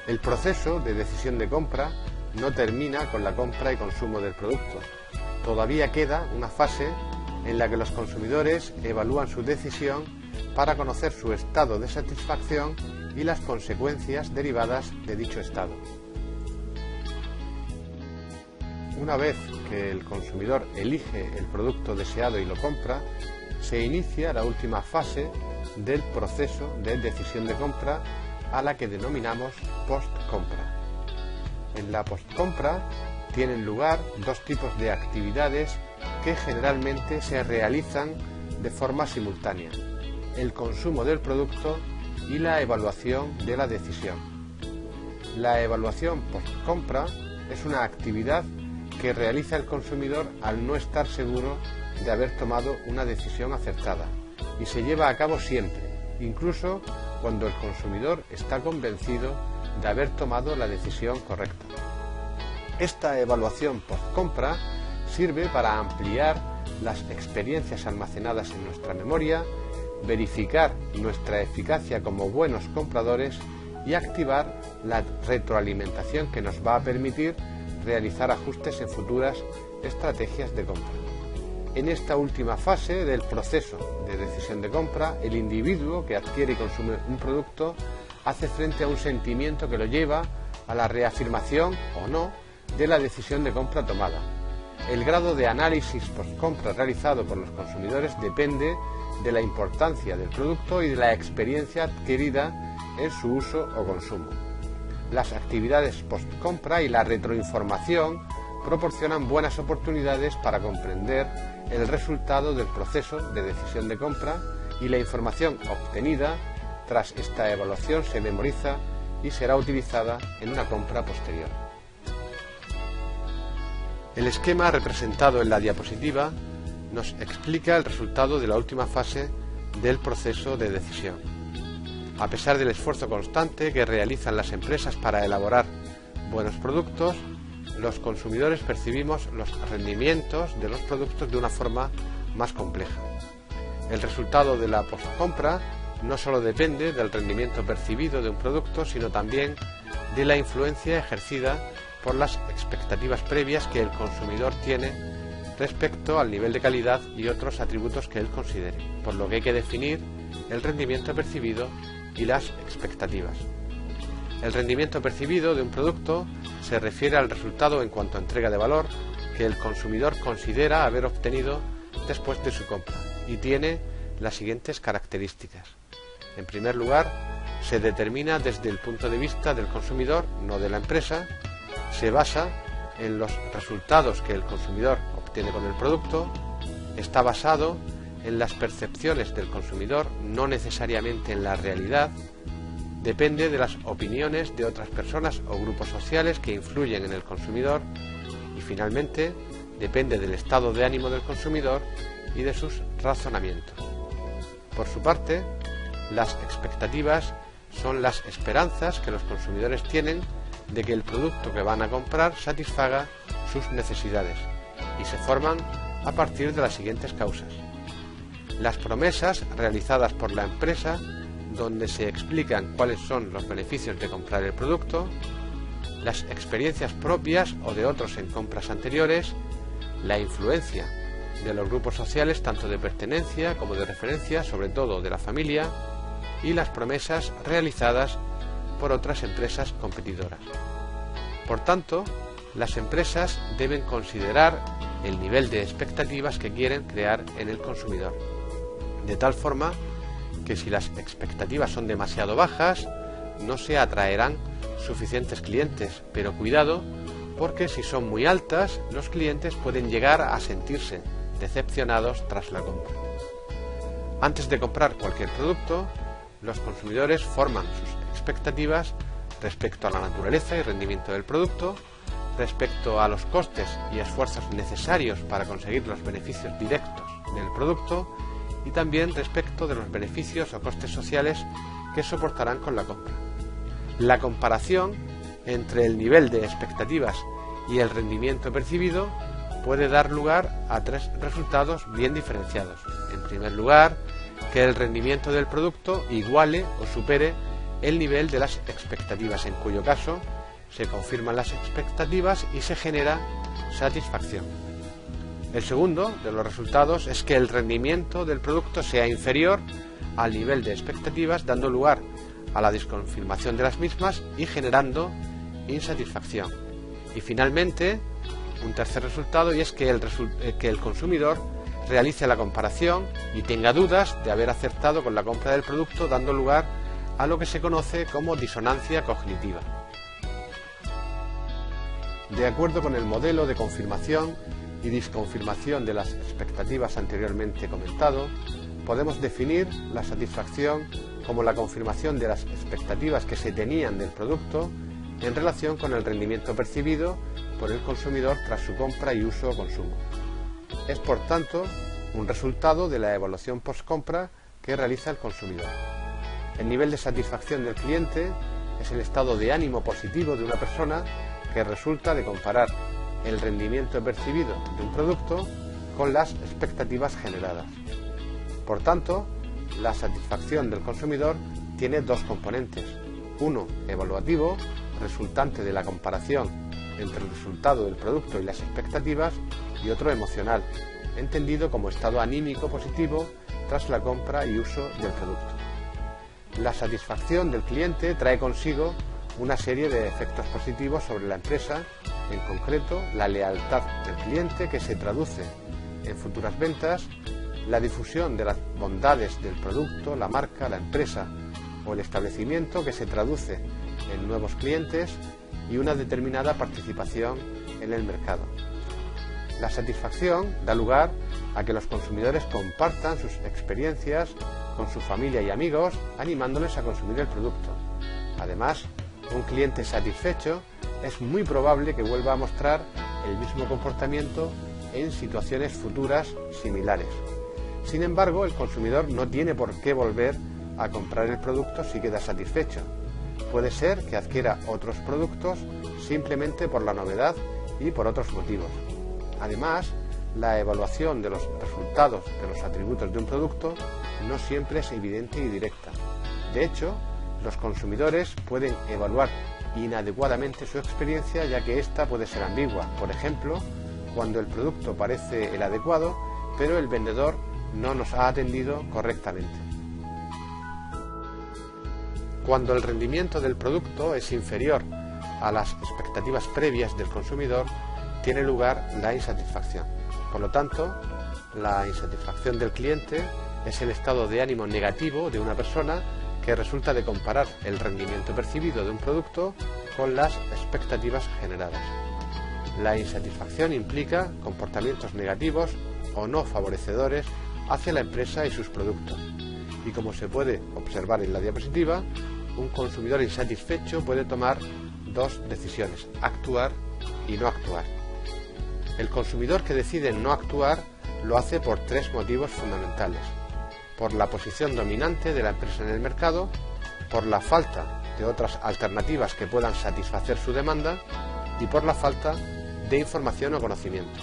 El proceso de decisión de compra no termina con la compra y consumo del producto. Todavía queda una fase en la que los consumidores evalúan su decisión para conocer su estado de satisfacción y las consecuencias derivadas de dicho estado. Una vez que el consumidor elige el producto deseado y lo compra, se inicia la última fase del proceso de decisión de compra, a la que denominamos post-compra. En la post-compra tienen lugar dos tipos de actividades que generalmente se realizan de forma simultánea: el consumo del producto y la evaluación de la decisión. La evaluación post-compra es una actividad que realiza el consumidor al no estar seguro de haber tomado una decisión acertada, y se lleva a cabo siempre, incluso cuando el consumidor está convencido de haber tomado la decisión correcta. Esta evaluación post-compra sirve para ampliar las experiencias almacenadas en nuestra memoria, verificar nuestra eficacia como buenos compradores y activar la retroalimentación que nos va a permitir realizar ajustes en futuras estrategias de compra. En esta última fase del proceso de decisión de compra, el individuo que adquiere y consume un producto hace frente a un sentimiento que lo lleva a la reafirmación o no de la decisión de compra tomada. El grado de análisis post-compra realizado por los consumidores depende de la importancia del producto y de la experiencia adquirida en su uso o consumo. Las actividades post-compra y la retroinformación proporcionan buenas oportunidades para comprender el resultado del proceso de decisión de compra, y la información obtenida tras esta evaluación se memoriza y será utilizada en una compra posterior. El esquema representado en la diapositiva nos explica el resultado de la última fase del proceso de decisión. A pesar del esfuerzo constante que realizan las empresas para elaborar buenos productos, los consumidores percibimos los rendimientos de los productos de una forma más compleja. El resultado de la postcompra no solo depende del rendimiento percibido de un producto, sino también de la influencia ejercida por las expectativas previas que el consumidor tiene respecto al nivel de calidad y otros atributos que él considere, por lo que hay que definir el rendimiento percibido y las expectativas. El rendimiento percibido de un producto se refiere al resultado en cuanto a entrega de valor que el consumidor considera haber obtenido después de su compra, y tiene las siguientes características. En primer lugar, se determina desde el punto de vista del consumidor, no de la empresa. Se basa en los resultados que el consumidor obtiene con el producto. Está basado en las percepciones del consumidor, no necesariamente en la realidad. Depende de las opiniones de otras personas o grupos sociales que influyen en el consumidor. Y finalmente, depende del estado de ánimo del consumidor y de sus razonamientos. Por su parte, las expectativas son las esperanzas que los consumidores tienen de que el producto que van a comprar satisfaga sus necesidades, y se forman a partir de las siguientes causas: las promesas realizadas por la empresa, donde se explican cuáles son los beneficios de comprar el producto; las experiencias propias o de otros en compras anteriores; la influencia de los grupos sociales, tanto de pertenencia como de referencia, sobre todo de la familia; y las promesas realizadas por otras empresas competidoras. Por tanto, las empresas deben considerar el nivel de expectativas que quieren crear en el consumidor, de tal forma que si las expectativas son demasiado bajas, no se atraerán suficientes clientes, pero cuidado, porque si son muy altas, los clientes pueden llegar a sentirse decepcionados tras la compra. Antes de comprar cualquier producto, los consumidores forman sus expectativas respecto a la naturaleza y rendimiento del producto, respecto a los costes y esfuerzos necesarios para conseguir los beneficios directos del producto, y también respecto de los beneficios o costes sociales que soportarán con la compra. La comparación entre el nivel de expectativas y el rendimiento percibido puede dar lugar a tres resultados bien diferenciados. En primer lugar, que el rendimiento del producto iguale o supere el nivel de las expectativas, en cuyo caso se confirman las expectativas y se genera satisfacción. El segundo de los resultados es que el rendimiento del producto sea inferior al nivel de expectativas, dando lugar a la desconfirmación de las mismas y generando insatisfacción. Y finalmente, un tercer resultado, y es que el consumidor realice la comparación y tenga dudas de haber acertado con la compra del producto, dando lugar a lo que se conoce como disonancia cognitiva. De acuerdo con el modelo de confirmación y desconfirmación de las expectativas anteriormente comentado, podemos definir la satisfacción como la confirmación de las expectativas que se tenían del producto en relación con el rendimiento percibido por el consumidor tras su compra y uso o consumo. Es, por tanto, un resultado de la evaluación post-compra que realiza el consumidor. El nivel de satisfacción del cliente es el estado de ánimo positivo de una persona que resulta de comparar el rendimiento percibido de un producto con las expectativas generadas. Por tanto, la satisfacción del consumidor tiene dos componentes: uno evaluativo, resultante de la comparación entre el resultado del producto y las expectativas, y otro emocional, entendido como estado anímico positivo tras la compra y uso del producto. La satisfacción del cliente trae consigo una serie de efectos positivos sobre la empresa, en concreto la lealtad del cliente, que se traduce en futuras ventas, la difusión de las bondades del producto, la marca, la empresa o el establecimiento, que se traduce en nuevos clientes y una determinada participación en el mercado. La satisfacción da lugar a que los consumidores compartan sus experiencias con su familia y amigos, animándoles a consumir el producto. Además, un cliente satisfecho es muy probable que vuelva a mostrar el mismo comportamiento en situaciones futuras similares. Sin embargo, el consumidor no tiene por qué volver a comprar el producto si queda satisfecho. Puede ser que adquiera otros productos simplemente por la novedad y por otros motivos. Además, la evaluación de los resultados de los atributos de un producto no siempre es evidente y directa. De hecho, los consumidores pueden evaluar inadecuadamente su experiencia, ya que ésta puede ser ambigua. Por ejemplo, cuando el producto parece el adecuado, pero el vendedor no nos ha atendido correctamente. Cuando el rendimiento del producto es inferior a las expectativas previas del consumidor, tiene lugar la insatisfacción. Por lo tanto, la insatisfacción del cliente es el estado de ánimo negativo de una persona que resulta de comparar el rendimiento percibido de un producto con las expectativas generadas. La insatisfacción implica comportamientos negativos o no favorecedores hacia la empresa y sus productos. Y como se puede observar en la diapositiva, un consumidor insatisfecho puede tomar dos decisiones: actuar y no actuar. El consumidor que decide no actuar lo hace por tres motivos fundamentales: por la posición dominante de la empresa en el mercado, por la falta de otras alternativas que puedan satisfacer su demanda y por la falta de información o conocimiento.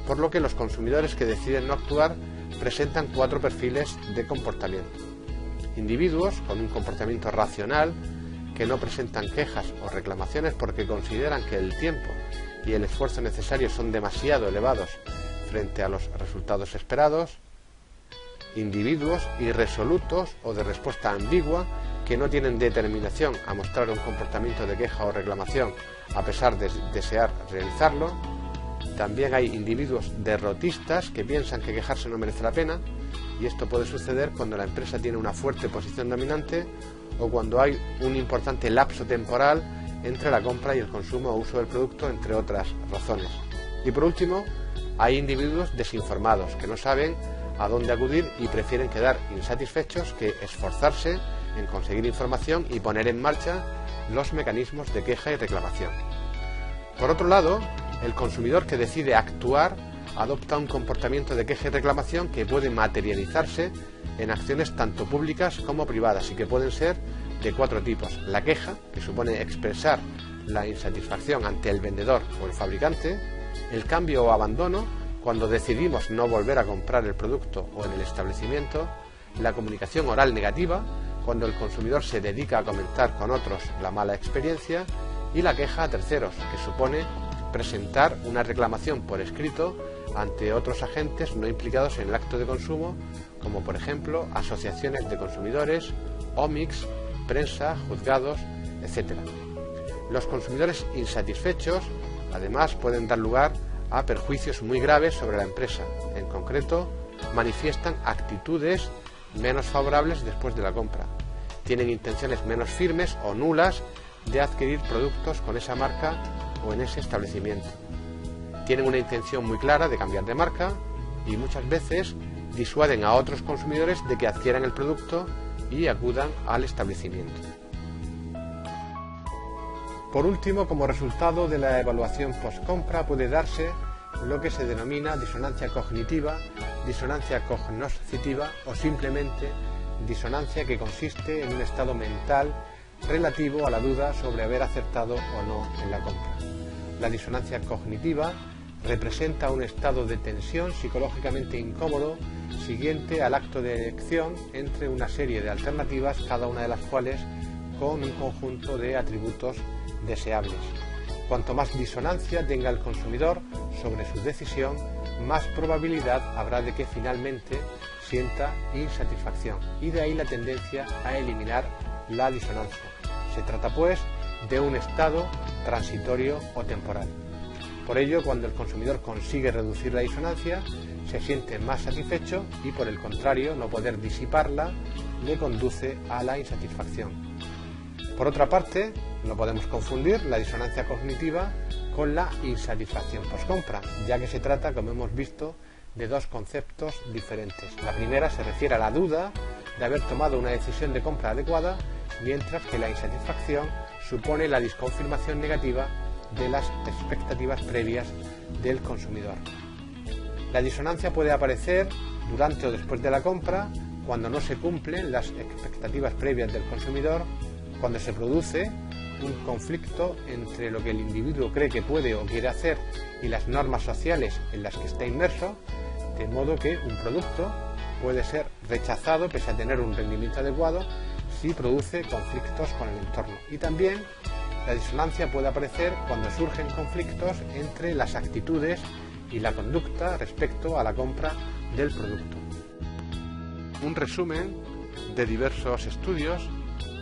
Por lo que los consumidores que deciden no actuar presentan cuatro perfiles de comportamiento: individuos con un comportamiento racional, que no presentan quejas o reclamaciones porque consideran que el tiempo y el esfuerzo necesarios son demasiado elevados frente a los resultados esperados; individuos irresolutos o de respuesta ambigua, que no tienen determinación a mostrar un comportamiento de queja o reclamación a pesar de desear realizarlo. También hay individuos derrotistas, que piensan que quejarse no merece la pena, y esto puede suceder cuando la empresa tiene una fuerte posición dominante o cuando hay un importante lapso temporal entre la compra y el consumo o uso del producto, entre otras razones. Y por último, hay individuos desinformados, que no saben a dónde acudir y prefieren quedar insatisfechos que esforzarse en conseguir información y poner en marcha los mecanismos de queja y reclamación. Por otro lado, el consumidor que decide actuar adopta un comportamiento de queja y reclamación que puede materializarse en acciones tanto públicas como privadas y que pueden ser de cuatro tipos: la queja, que supone expresar la insatisfacción ante el vendedor o el fabricante; el cambio o abandono, cuando decidimos no volver a comprar el producto o en el establecimiento; la comunicación oral negativa, cuando el consumidor se dedica a comentar con otros la mala experiencia, y la queja a terceros, que supone presentar una reclamación por escrito ante otros agentes no implicados en el acto de consumo, como por ejemplo asociaciones de consumidores, OMICs, prensa, juzgados, etc. Los consumidores insatisfechos, además, pueden dar lugar a perjuicios muy graves sobre la empresa. En concreto, manifiestan actitudes menos favorables después de la compra. Tienen intenciones menos firmes o nulas de adquirir productos con esa marca o en ese establecimiento. Tienen una intención muy clara de cambiar de marca y muchas veces disuaden a otros consumidores de que adquieran el producto y acudan al establecimiento. Por último, como resultado de la evaluación post-compra puede darse lo que se denomina disonancia cognitiva, disonancia cognoscitiva o simplemente disonancia, que consiste en un estado mental relativo a la duda sobre haber acertado o no en la compra. La disonancia cognitiva representa un estado de tensión psicológicamente incómodo siguiente al acto de elección entre una serie de alternativas, cada una de las cuales con un conjunto de atributos deseables. Cuanto más disonancia tenga el consumidor sobre su decisión, más probabilidad habrá de que finalmente sienta insatisfacción, y de ahí la tendencia a eliminar la disonancia. Se trata pues de un estado transitorio o temporal. Por ello, cuando el consumidor consigue reducir la disonancia, se siente más satisfecho y, por el contrario, no poder disiparla le conduce a la insatisfacción. Por otra parte, no podemos confundir la disonancia cognitiva con la insatisfacción postcompra, ya que se trata, como hemos visto, de dos conceptos diferentes. La primera se refiere a la duda de haber tomado una decisión de compra adecuada, mientras que la insatisfacción supone la disconfirmación negativa de las expectativas previas del consumidor. La disonancia puede aparecer durante o después de la compra, cuando no se cumplen las expectativas previas del consumidor, cuando se produce un conflicto entre lo que el individuo cree que puede o quiere hacer y las normas sociales en las que está inmerso, de modo que un producto puede ser rechazado pese a tener un rendimiento adecuado si produce conflictos con el entorno. Y también la disonancia puede aparecer cuando surgen conflictos entre las actitudes y la conducta respecto a la compra del producto. Un resumen de diversos estudios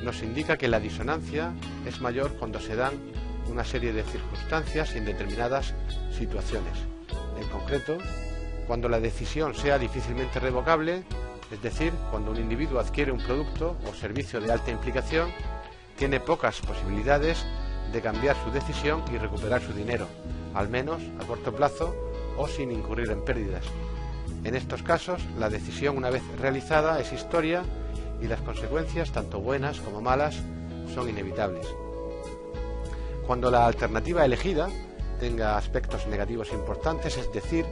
nos indica que la disonancia es mayor cuando se dan una serie de circunstancias en determinadas situaciones. En concreto, cuando la decisión sea difícilmente revocable, es decir, cuando un individuo adquiere un producto o servicio de alta implicación, tiene pocas posibilidades de cambiar su decisión y recuperar su dinero, al menos a corto plazo o sin incurrir en pérdidas. En estos casos, la decisión una vez realizada es historia y las consecuencias, tanto buenas como malas, son inevitables. Cuando la alternativa elegida tenga aspectos negativos importantes, es decir,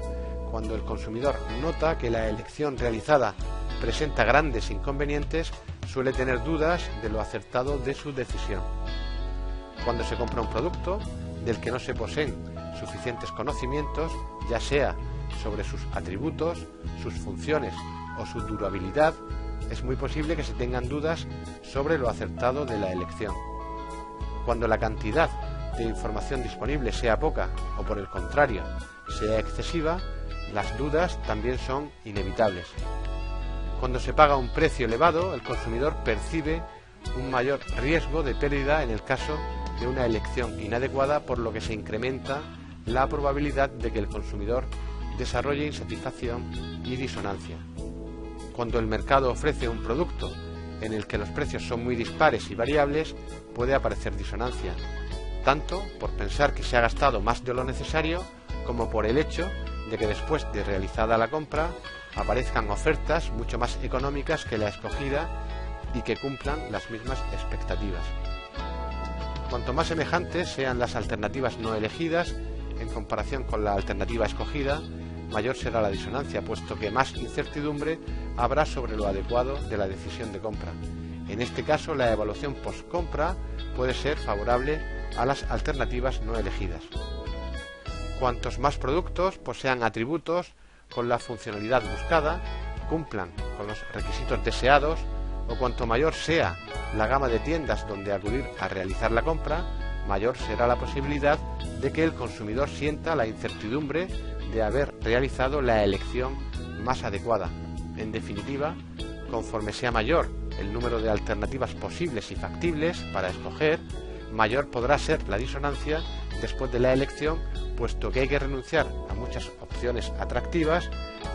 cuando el consumidor nota que la elección realizada presenta grandes inconvenientes, suele tener dudas de lo acertado de su decisión. Cuando se compra un producto del que no se poseen suficientes conocimientos, ya sea sobre sus atributos, sus funciones o su durabilidad, es muy posible que se tengan dudas sobre lo acertado de la elección. Cuando la cantidad de información disponible sea poca o, por el contrario, sea excesiva, las dudas también son inevitables. Cuando se paga un precio elevado, el consumidor percibe un mayor riesgo de pérdida en el caso de una elección inadecuada, por lo que se incrementa la probabilidad de que el consumidor desarrolle insatisfacción y disonancia. Cuando el mercado ofrece un producto en el que los precios son muy dispares y variables, puede aparecer disonancia, tanto por pensar que se ha gastado más de lo necesario, como por el hecho de que después de realizada la compra aparezcan ofertas mucho más económicas que la escogida y que cumplan las mismas expectativas. Cuanto más semejantes sean las alternativas no elegidas en comparación con la alternativa escogida, mayor será la disonancia, puesto que más incertidumbre habrá sobre lo adecuado de la decisión de compra. En este caso, la evaluación post-compra puede ser favorable a las alternativas no elegidas. Cuantos más productos posean atributos con la funcionalidad buscada, cumplan con los requisitos deseados, o cuanto mayor sea la gama de tiendas donde acudir a realizar la compra, mayor será la posibilidad de que el consumidor sienta la incertidumbre de haber realizado la elección más adecuada. En definitiva, conforme sea mayor el número de alternativas posibles y factibles para escoger, mayor podrá ser la disonancia después de la elección, puesto que hay que renunciar a muchas opciones atractivas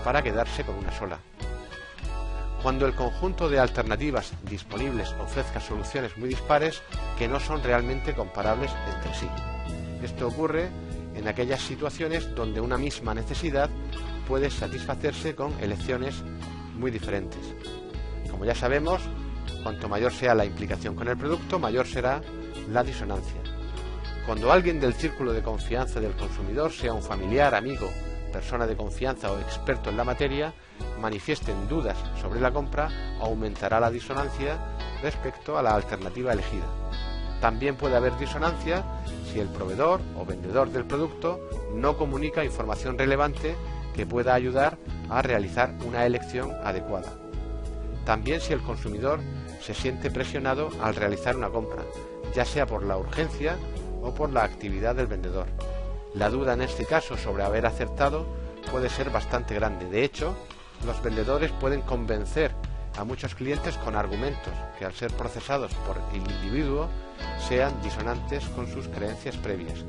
para quedarse con una sola. Cuando el conjunto de alternativas disponibles ofrezca soluciones muy dispares que no son realmente comparables entre sí. Esto ocurre en aquellas situaciones donde una misma necesidad puede satisfacerse con elecciones muy diferentes. Como ya sabemos, cuanto mayor sea la implicación con el producto, mayor será la disonancia. Cuando alguien del círculo de confianza del consumidor, sea un familiar, amigo, persona de confianza o experto en la materia, manifiesten dudas sobre la compra, aumentará la disonancia respecto a la alternativa elegida. También puede haber disonancia si el proveedor o vendedor del producto no comunica información relevante que pueda ayudar a realizar una elección adecuada. También si el consumidor se siente presionado al realizar una compra, ya sea por la urgencia o por la actividad del vendedor. La duda en este caso sobre haber acertado puede ser bastante grande. De hecho, los vendedores pueden convencer a muchos clientes con argumentos que, al ser procesados por el individuo, sean disonantes con sus creencias previas.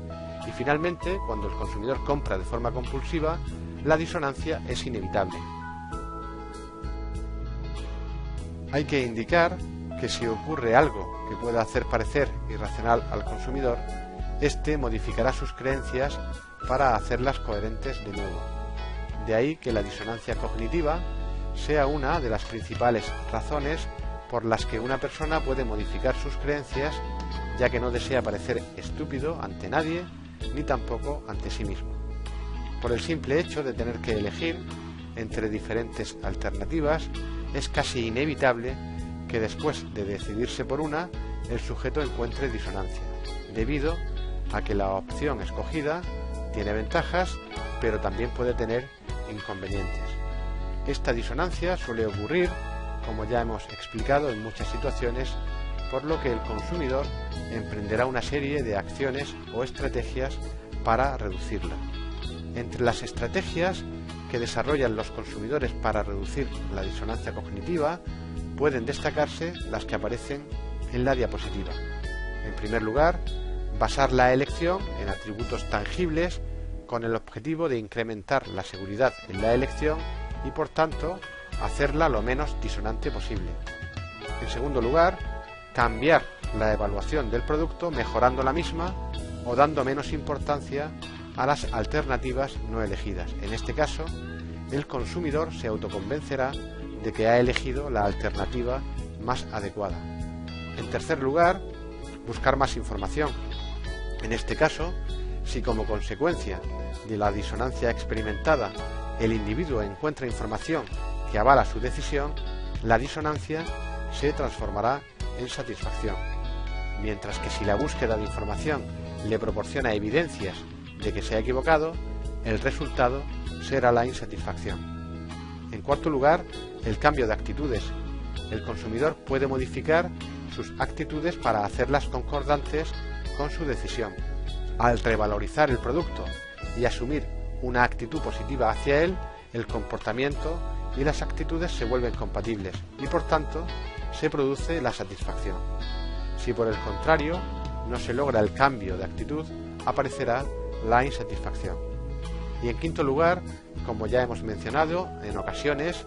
Y finalmente, cuando el consumidor compra de forma compulsiva, la disonancia es inevitable. Hay que indicar que si ocurre algo que pueda hacer parecer irracional al consumidor, éste modificará sus creencias para hacerlas coherentes de nuevo. De ahí que la disonancia cognitiva sea una de las principales razones por las que una persona puede modificar sus creencias, ya que no desea parecer estúpido ante nadie, ni tampoco ante sí mismo. Por el simple hecho de tener que elegir entre diferentes alternativas, es casi inevitable que después de decidirse por una, el sujeto encuentre disonancia, debido a que la opción escogida tiene ventajas, pero también puede tener inconvenientes. Esta disonancia suele ocurrir, como ya hemos explicado, en muchas situaciones, por lo que el consumidor emprenderá una serie de acciones o estrategias para reducirla. Entre las estrategias que desarrollan los consumidores para reducir la disonancia cognitiva, pueden destacarse las que aparecen en la diapositiva. En primer lugar, basar la elección en atributos tangibles con el objetivo de incrementar la seguridad en la elección y, por tanto, hacerla lo menos disonante posible. En segundo lugar, cambiar la evaluación del producto mejorando la misma o dando menos importancia a las alternativas no elegidas. En este caso, el consumidor se autoconvencerá de que ha elegido la alternativa más adecuada. En tercer lugar, buscar más información. En este caso, si como consecuencia de la disonancia experimentada el individuo encuentra información que avala su decisión, la disonancia se transformará en satisfacción. Mientras que si la búsqueda de información le proporciona evidencias de que se ha equivocado, el resultado será la insatisfacción. En cuarto lugar, el cambio de actitudes. El consumidor puede modificar sus actitudes para hacerlas concordantes con su decisión. Al revalorizar el producto y asumir una actitud positiva hacia él, el comportamiento y las actitudes se vuelven compatibles y, por tanto, se produce la satisfacción. Si por el contrario no se logra el cambio de actitud, aparecerá la insatisfacción. Y en quinto lugar, como ya hemos mencionado, en ocasiones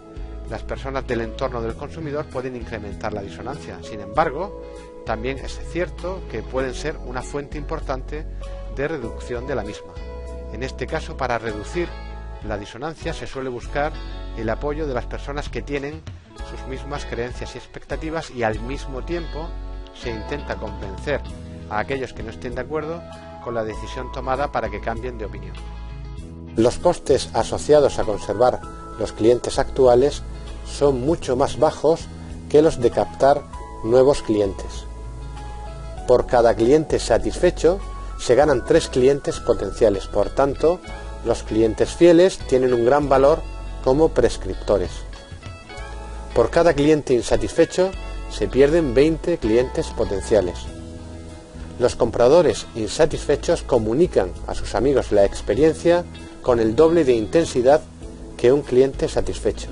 las personas del entorno del consumidor pueden incrementar la disonancia. Sin embargo, también es cierto que pueden ser una fuente importante de reducción de la misma. En este caso, para reducir la disonancia se suele buscar el apoyo de las personas que tienen sus mismas creencias y expectativas, y al mismo tiempo se intenta convencer a aquellos que no estén de acuerdo con la decisión tomada para que cambien de opinión. Los costes asociados a conservar los clientes actuales son mucho más bajos que los de captar nuevos clientes. Por cada cliente satisfecho se ganan 3 clientes potenciales. Por tanto, los clientes fieles tienen un gran valor como prescriptores. Por cada cliente insatisfecho se pierden 20 clientes potenciales. Los compradores insatisfechos comunican a sus amigos la experiencia con el doble de intensidad que un cliente satisfecho.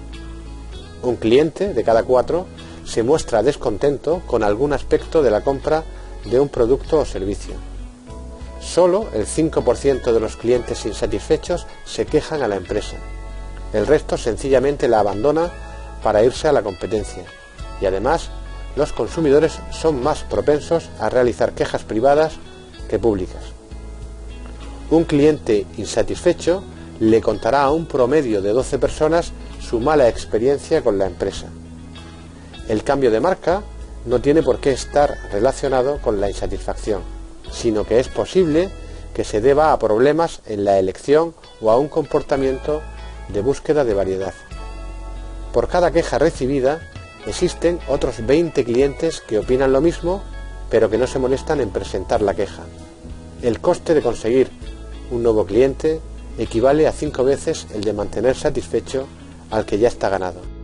Un cliente de cada 4 se muestra descontento con algún aspecto de la compra de un producto o servicio. Solo el 5% de los clientes insatisfechos se quejan a la empresa. El resto sencillamente la abandona para irse a la competencia. Y además, los consumidores son más propensos a realizar quejas privadas que públicas. Un cliente insatisfecho le contará a un promedio de 12 personas su mala experiencia con la empresa. El cambio de marca no tiene por qué estar relacionado con la insatisfacción, sino que es posible que se deba a problemas en la elección o a un comportamiento de búsqueda de variedad. Por cada queja recibida, existen otros 20 clientes que opinan lo mismo, pero que no se molestan en presentar la queja. El coste de conseguir un nuevo cliente equivale a 5 veces el de mantener satisfecho al que ya está ganado.